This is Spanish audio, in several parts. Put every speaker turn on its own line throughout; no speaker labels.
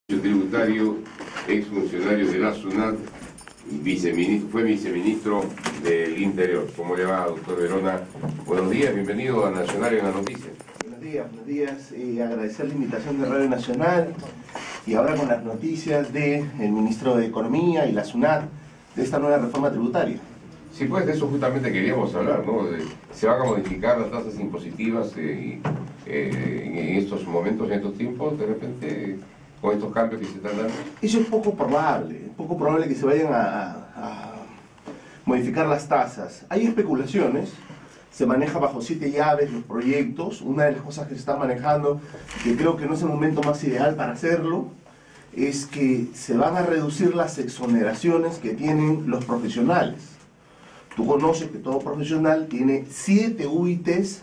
Tributario, exfuncionario de la SUNAT, fue viceministro del Interior. ¿Cómo le va, doctor Verona? Buenos días, bienvenido a Nacional en la Noticia.
Buenos días. Agradecer la invitación de Radio Nacional y ahora con las noticias del ministro de Economía y la SUNAT de esta nueva reforma tributaria.
Sí, pues de eso justamente queríamos hablar, ¿no? Se van a modificar las tasas impositivas en estos momentos, en estos tiempos, de repente, con estos cambios que se están dando.
Eso es poco probable que se vayan a modificar las tasas. Hay especulaciones, se maneja bajo 7 llaves los proyectos. Una de las cosas que se está manejando, que creo que no es el momento más ideal para hacerlo, es que se van a reducir las exoneraciones que tienen los profesionales. Tú conoces que todo profesional tiene 7 UITs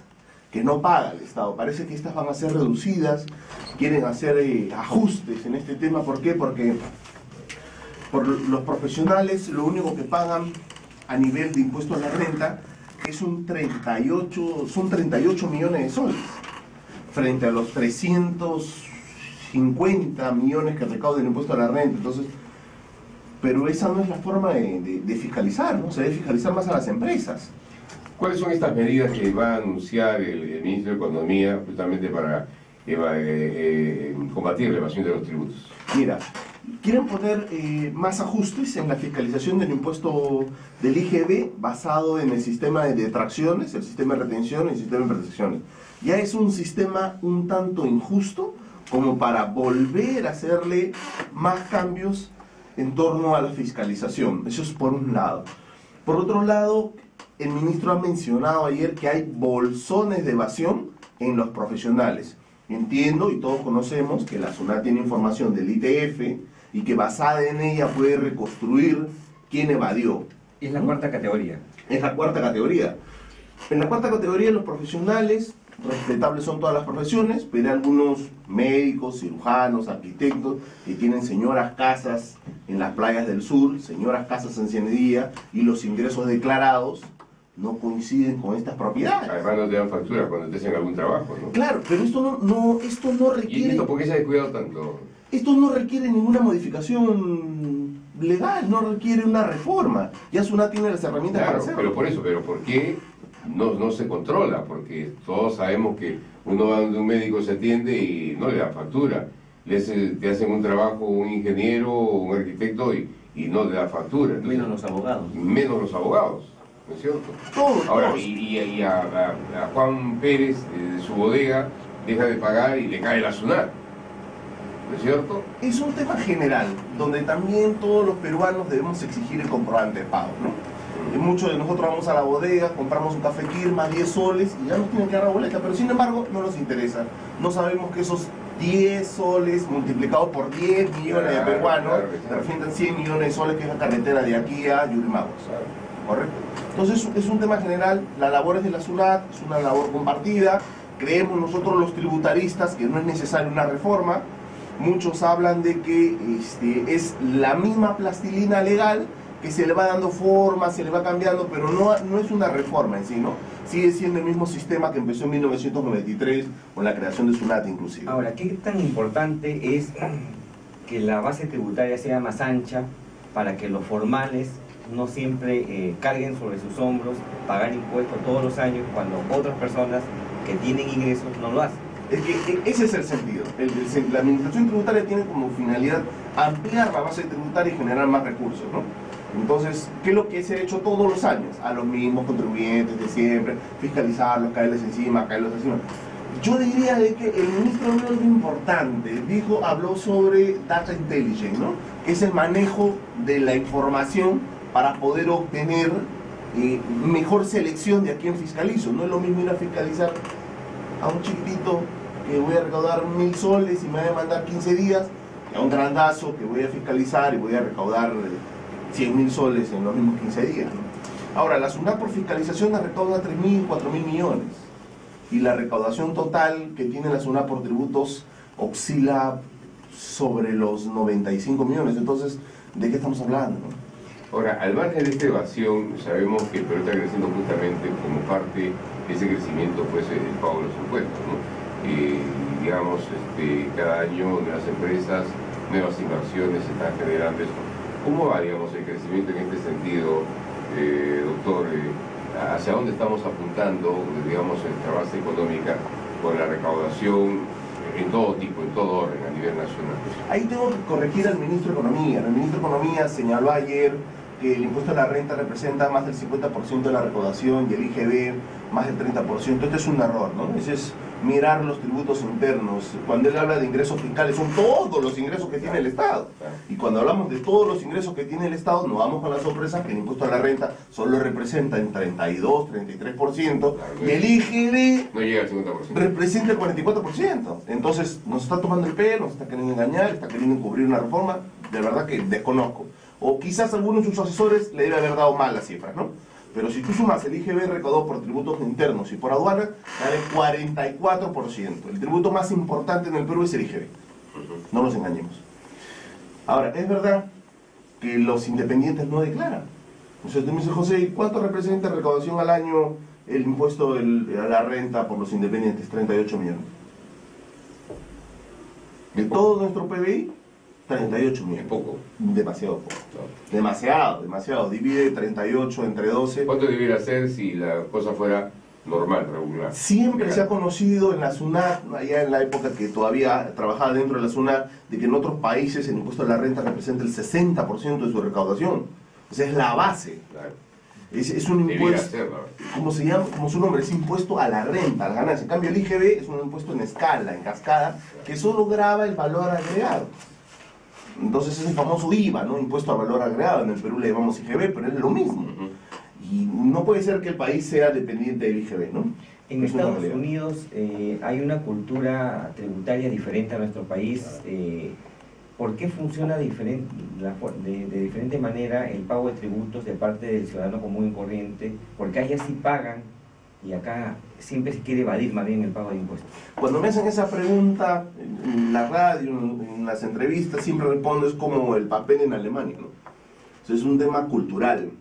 que no paga el Estado. Parece que estas van a ser reducidas, quieren hacer ajustes en este tema. ¿Por qué? Porque por los profesionales lo único que pagan a nivel de impuesto a la renta es son 38 millones de soles, frente a los 350 millones que recauda el impuesto a la renta. Entonces, pero esa no es la forma de fiscalizar, ¿no? Se debe fiscalizar más a las empresas.
¿Cuáles son estas medidas que va a anunciar el ministro de Economía justamente para combatir la evasión de los tributos?
Mira, quieren poner más ajustes en la fiscalización del impuesto del IGB basado en el sistema de detracciones, el sistema de retención y el sistema de percepciones. Ya es un sistema un tanto injusto como para volver a hacerle más cambios en torno a la fiscalización. Eso es por un lado. Por otro lado, el ministro ha mencionado ayer que hay bolsones de evasión en los profesionales. Entiendo y todos conocemos que la SUNAT tiene información del ITF y que basada en ella puede reconstruir quién evadió.
Es la cuarta categoría.
Es la cuarta categoría. En la cuarta categoría los profesionales, respetables son todas las profesiones, pero hay algunos médicos, cirujanos, arquitectos que tienen señoras casas en las playas del sur, señoras casas en Cienedilla, y los ingresos declarados no coinciden con estas propiedades.
Además no te dan factura cuando te hacen algún trabajo, ¿no?
Claro, pero esto no requiere...
¿Y esto por qué se ha descuidado tanto?
Esto no requiere ninguna modificación legal, no requiere una reforma. Ya SUNAT tiene las herramientas para hacerlo.
Pero por eso, pero ¿por qué no se controla? Porque todos sabemos que uno va donde un médico, se atiende y no le da factura. Te hacen un trabajo un ingeniero o un arquitecto y no le da factura. Entonces,
Menos los abogados.
Menos los abogados, ¿no es cierto?
Todos.
Ahora, y a Juan Pérez de su bodega deja de pagar y le cae la SUNAT, ¿no es cierto?
Es un tema general, donde también todos los peruanos debemos exigir el comprobante de pago, ¿no? Y muchos de nosotros vamos a la bodega, compramos un café Quirma, 10 soles, y ya nos tienen que dar la boleta, pero sin embargo no nos interesa. No sabemos que esos 10 soles multiplicados por 10 millones de peruanos representan 100 millones de soles, que es la carretera de aquí a Yurimaguas, ¿correcto? Entonces es un tema general, la labor es de la SUNAT, es una labor compartida. Creemos nosotros los tributaristas que no es necesaria una reforma. Muchos hablan de que es la misma plastilina legal que se le va dando forma, se le va cambiando, pero no es una reforma en sí, ¿no? Sigue siendo el mismo sistema que empezó en 1993 con la creación de SUNAT inclusive.
Ahora, ¿qué tan importante es que la base tributaria sea más ancha para que los formales no siempre carguen sobre sus hombros pagar impuestos todos los años cuando otras personas que tienen ingresos no lo hacen?
Es que ese es el sentido. La administración tributaria tiene como finalidad ampliar la base tributaria y generar más recursos, ¿no? Entonces, ¿qué es lo que se ha hecho todos los años? A los mismos contribuyentes de siempre, fiscalizarlos, caerles encima. Yo diría de que el ministro habló algo importante, habló sobre data intelligence, ¿no? Que es el manejo de la información para poder obtener mejor selección de a quién fiscalizo. No es lo mismo ir a fiscalizar a un chiquitito que voy a recaudar 1000 soles y me va a demandar 15 días, que a un grandazo que voy a fiscalizar y voy a recaudar 100.000 soles en los mismos 15 días, ¿no? Ahora, la SUNAT por fiscalización recauda 3.000, 4.000 millones. Y la recaudación total que tiene la SUNAT por tributos oscila sobre los 95 millones. Entonces, ¿de qué estamos hablando, no?
Ahora, al margen de esta evasión, sabemos que el Perú está creciendo justamente como parte de ese crecimiento, pues, el pago de los impuestos, ¿no? Digamos, cada año las empresas nuevas inversiones se están generando eso. ¿Cómo va, digamos, el crecimiento en este sentido, doctor? ¿Hacia dónde estamos apuntando, digamos, en nuestra base económica con la recaudación en todo tipo, en todo orden, a nivel nacional?
Ahí tengo que corregir al ministro de Economía. El ministro de Economía señaló ayer que el impuesto a la renta representa más del 50% de la recaudación y el IGB más del 30%. Esto es un error, ¿no? Ese es mirar los tributos internos. Cuando él habla de ingresos fiscales, son todos los ingresos que tiene el Estado. Y cuando hablamos de todos los ingresos que tiene el Estado, nos vamos con la sorpresa que el impuesto a la renta solo representa en 32, 33%, y el IGB
no llega al 50%.
Representa el 44%. Entonces, nos está tomando el pelo, nos está queriendo engañar, está queriendo encubrir una reforma, de verdad que desconozco. O quizás algunos de sus asesores le debe haber dado mal las cifras, ¿no? Pero si tú sumas el IGB recaudado por tributos internos y por aduana, sale 44%. El tributo más importante en el Perú es el IGB. No nos engañemos. Ahora, es verdad que los independientes no declaran. Entonces tú me dices, José, ¿cuánto representa recaudación al año el impuesto a la renta por los independientes? 38 millones. De todo nuestro PBI, 38 millones.
Es poco.
Demasiado poco. Demasiado, demasiado. Divide 38 entre 12.
¿Cuánto debiera ser si la cosa fuera normal, regular?
Siempre se ha conocido en la SUNAT, allá en la época que todavía trabajaba dentro de la SUNAT, de que en otros países el impuesto a la renta representa el 60% de su recaudación. O sea, es la base.
Claro.
Es un impuesto, como se llama, como su nombre, es impuesto a la renta, a la ganancia. En cambio, el IGB es un impuesto en escala, en cascada, que solo grava el valor agregado. Entonces es el famoso IVA, ¿no? Impuesto a valor agregado. En el Perú le llamamos IGB, pero es lo mismo. Y no puede ser que el país sea dependiente del IGB, ¿no?
En Estados Unidos hay una cultura tributaria diferente a nuestro país. ¿Por qué funciona de diferente manera el pago de tributos de parte del ciudadano común y corriente? Porque allá sí pagan y acá siempre se quiere evadir más bien el pago de impuestos.
Cuando me hacen esa pregunta en la radio, en las entrevistas, siempre respondo, es como el papel en Alemania, ¿no? O sea, es un tema cultural.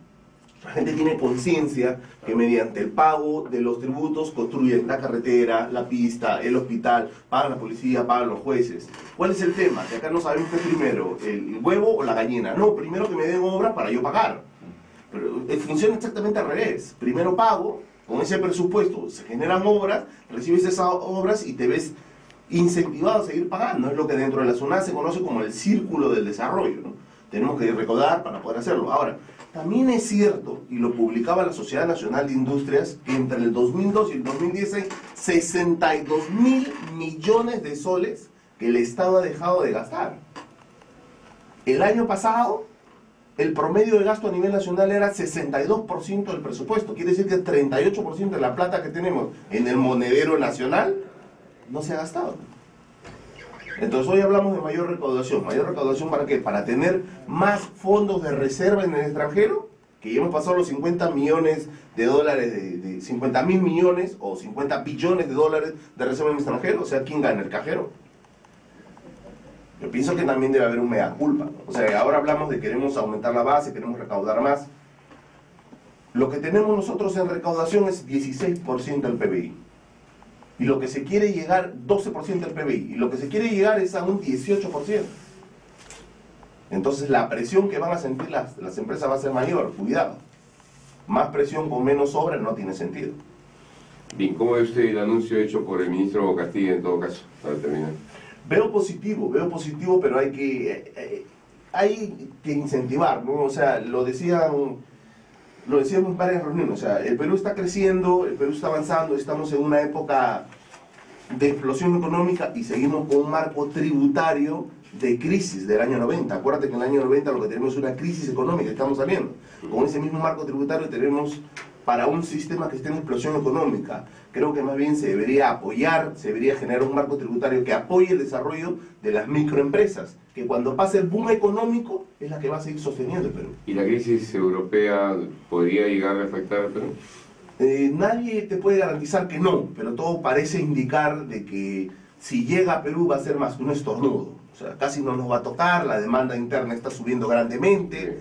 La gente tiene conciencia que mediante el pago de los tributos construyen la carretera, la pista, el hospital, pagan la policía, pagan los jueces. ¿Cuál es el tema? Que acá no sabemos qué es primero, el huevo o la gallina. No, primero que me den obra para yo pagar. Pero funciona exactamente al revés. Primero pago, con ese presupuesto se generan obras, recibes esas obras y te ves incentivado a seguir pagando. Es lo que dentro de la SUNAT se conoce como el círculo del desarrollo, ¿no? Tenemos que recaudar para poder hacerlo. Ahora, también es cierto, y lo publicaba la Sociedad Nacional de Industrias, que entre el 2002 y el 2010 hay 62.000 millones de soles que el Estado ha dejado de gastar. El año pasado, el promedio de gasto a nivel nacional era 62% del presupuesto. Quiere decir que el 38% de la plata que tenemos en el monedero nacional no se ha gastado. Entonces hoy hablamos de mayor recaudación. ¿Mayor recaudación para qué? Para tener más fondos de reserva en el extranjero, que ya hemos pasado los 50 millones de dólares, de 50.000 millones o 50 billones de dólares de reserva en el extranjero. O sea, ¿quién gana? ¿El cajero? Yo pienso que también debe haber un mea culpa. O sea, ahora hablamos de que queremos aumentar la base, queremos recaudar más. Lo que tenemos nosotros en recaudación es 16% del PBI. Y lo que se quiere llegar, 12% del PBI. Y lo que se quiere llegar es a un 18%. Entonces la presión que van a sentir las empresas va a ser mayor. Cuidado. Más presión con menos obra no tiene sentido.
Bien, ¿cómo ve usted el anuncio hecho por el ministro Castillo en todo caso, para terminar?
Veo positivo, pero hay que incentivar, ¿no? O sea, lo decíamos en varias reuniones. O sea, el Perú está creciendo, el Perú está avanzando, estamos en una época de explosión económica y seguimos con un marco tributario de crisis del año 90. Acuérdate que en el año 90 lo que tenemos es una crisis económica, estamos saliendo. Con ese mismo marco tributario tenemos para un sistema que esté en explosión económica. Creo que más bien se debería apoyar, se debería generar un marco tributario que apoye el desarrollo de las microempresas, que cuando pase el boom económico es la que va a seguir sosteniendo el Perú.
¿Y la crisis europea podría llegar a afectar al Perú?
Nadie te puede garantizar que no, pero todo parece indicar de que si llega a Perú va a ser más que un estornudo. O sea, casi no nos va a tocar, la demanda interna está subiendo grandemente,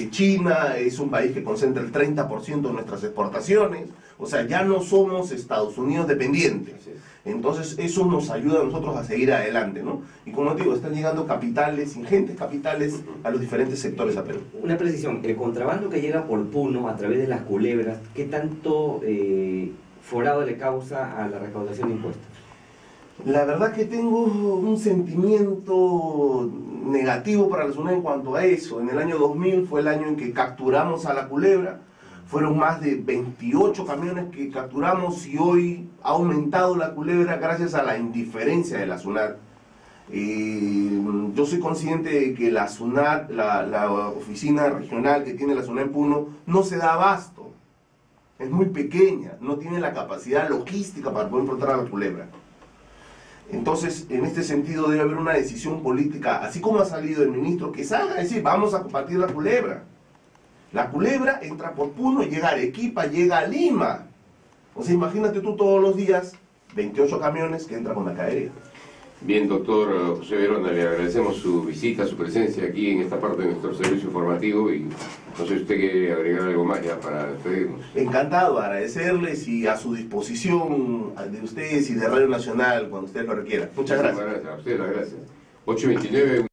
China es un país que concentra el 30% de nuestras exportaciones, o sea, ya no somos Estados Unidos dependientes. Entonces eso nos ayuda a nosotros a seguir adelante, ¿no? Y como te digo, están llegando capitales, ingentes capitales, a los diferentes sectores a Perú.
Una precisión, el contrabando que llega por Puno a través de las culebras, ¿qué tanto forado le causa a la recaudación de impuestos?
La verdad que tengo un sentimiento negativo para la SUNAT en cuanto a eso. En el año 2000 fue el año en que capturamos a la culebra. Fueron más de 28 camiones que capturamos y hoy ha aumentado la culebra gracias a la indiferencia de la SUNAT. Yo soy consciente de que la SUNAT, la oficina regional que tiene la SUNAT en Puno, no se da abasto. Es muy pequeña, no tiene la capacidad logística para poder enfrentar a la culebra. Entonces, en este sentido debe haber una decisión política, así como ha salido el ministro, que salga a decir, vamos a combatir la culebra. La culebra entra por Puno, llega a Arequipa, llega a Lima. O sea, imagínate tú todos los días, 28 camiones que entran con mercadería.
Bien, doctor José Verona, le agradecemos su visita, su presencia aquí en esta parte de nuestro servicio informativo y no sé si usted quiere agregar algo más ya para despedirnos.
Encantado, agradecerles y a su disposición de ustedes y de Radio Nacional cuando ustedes lo requieran. Muchas gracias.
A usted las gracias. 8:29.